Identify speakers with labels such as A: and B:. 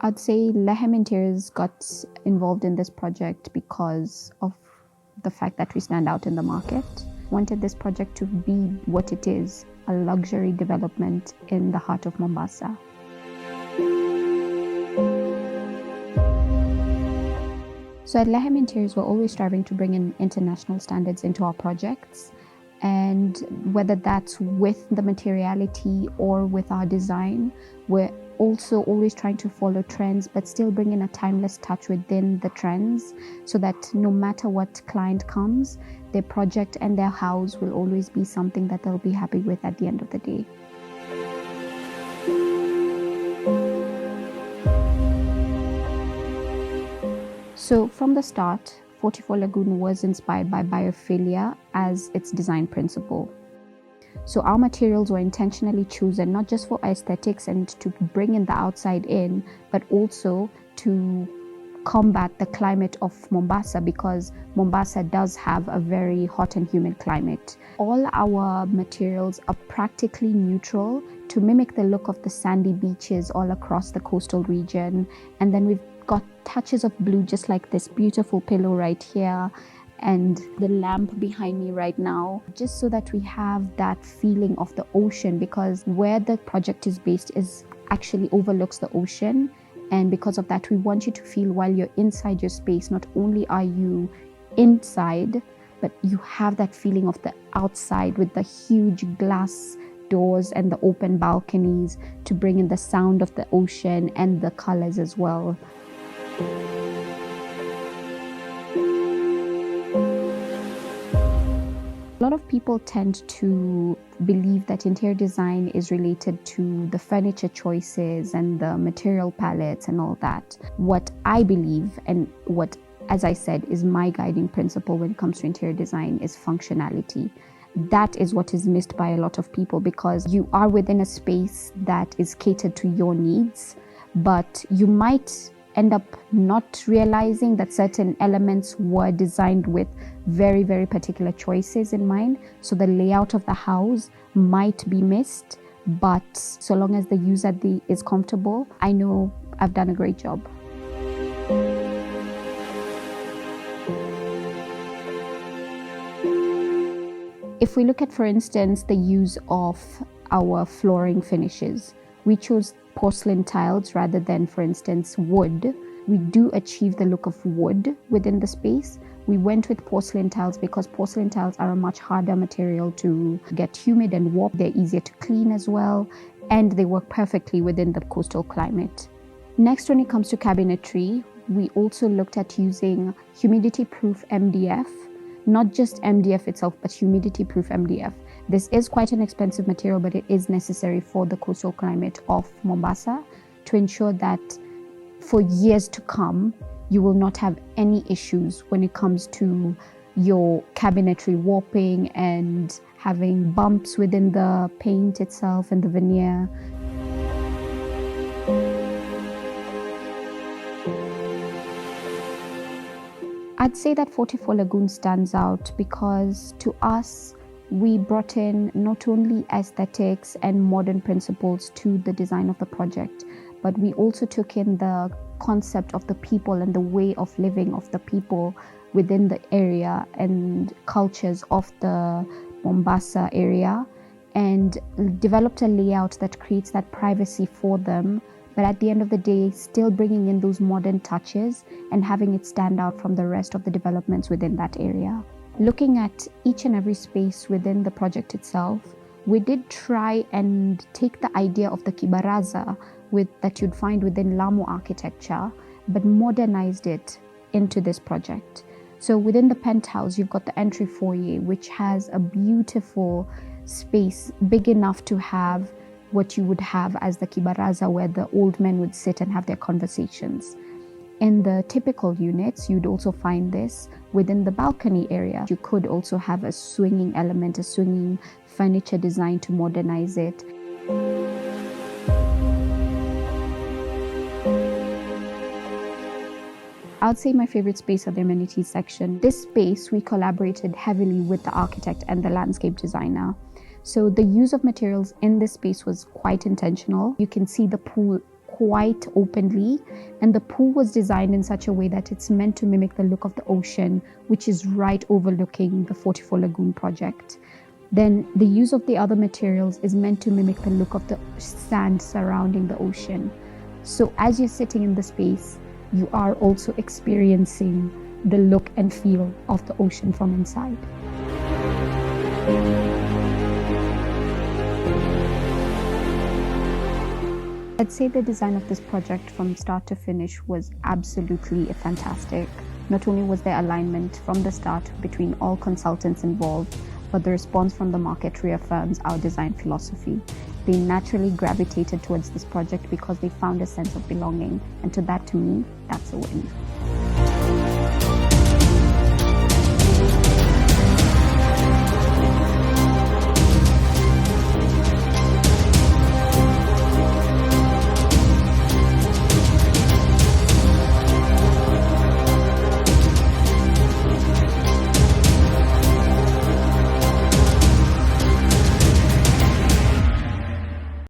A: I'd say Lehem Interiors got involved in this project because of the fact that we stand out in the market. Wanted this project to be what it is, a luxury development in the heart of Mombasa. So at Lehem Interiors, we're always striving to bring in international standards into our projects. And whether that's with the materiality or with our design, we're also always trying to follow trends, but still bring in a timeless touch within the trends so that no matter what client comes, their project and their house will always be something that they'll be happy with at the end of the day. So from the start, 44 Lagoon was inspired by biophilia as its design principle. So our materials were intentionally chosen not just for aesthetics and to bring in the outside in, but also to combat the climate of Mombasa, because Mombasa does have a very hot and humid climate. All our materials are practically neutral to mimic the look of the sandy beaches all across the coastal region. And then we've got touches of blue, just like this beautiful pillow right here and the lamp behind me right now, just so that we have that feeling of the ocean, because where the project is based is actually overlooks the ocean. And because of that, we want you to feel while you're inside your space, not only are you inside, but you have that feeling of the outside with the huge glass doors and the open balconies to bring in the sound of the ocean and the colors as well. A lot of people tend to believe that interior design is related to the furniture choices and the material palettes and all that. What I believe, and what, as I said, is my guiding principle when it comes to interior design, is functionality. That is what is missed by a lot of people, because you are within a space that is catered to your needs, but you might end up not realizing that certain elements were designed with very, very particular choices in mind. So the layout of the house might be missed, but so long as the user is comfortable, I know I've done a great job. If we look at, for instance, the use of our flooring finishes, we chose porcelain tiles rather than, for instance, wood. We do achieve the look of wood within the space. We went with porcelain tiles because porcelain tiles are a much harder material to get humid and warp. They're easier to clean as well, and they work perfectly within the coastal climate. Next, when it comes to cabinetry, we also looked at using humidity-proof MDF, not just MDF itself, but humidity-proof MDF. This is quite an expensive material, but it is necessary for the coastal climate of Mombasa to ensure that for years to come, you will not have any issues when it comes to your cabinetry warping and having bumps within the paint itself and the veneer. I'd say that 44 Lagoon stands out because to us, we brought in not only aesthetics and modern principles to the design of the project, but we also took in the concept of the people and the way of living of the people within the area and cultures of the Mombasa area, and developed a layout that creates that privacy for them, but at the end of the day, still bringing in those modern touches and having it stand out from the rest of the developments within that area. Looking at each and every space within the project itself, we did try and take the idea of the kibaraza that you'd find within Lamu architecture, but modernized it into this project. So within the penthouse, you've got the entry foyer, which has a beautiful space, big enough to have what you would have as the kibaraza, where the old men would sit and have their conversations. In the typical units, you'd also find this within the balcony area. You could also have a swinging element, a swinging furniture design to modernize it. I would say my favorite space are the amenities section. This space, we collaborated heavily with the architect and the landscape designer. So the use of materials in this space was quite intentional. You can see the pool quite openly, and the pool was designed in such a way that it's meant to mimic the look of the ocean, which is right overlooking the 44 Lagoon project. Then the use of the other materials is meant to mimic the look of the sand surrounding the ocean. So as you're sitting in the space, you are also experiencing the look and feel of the ocean from inside. I'd say the design of this project from start to finish was absolutely fantastic. Not only was there alignment from the start between all consultants involved, but the response from the market reaffirms our design philosophy. They naturally gravitated towards this project because they found a sense of belonging, and to me, that's a win.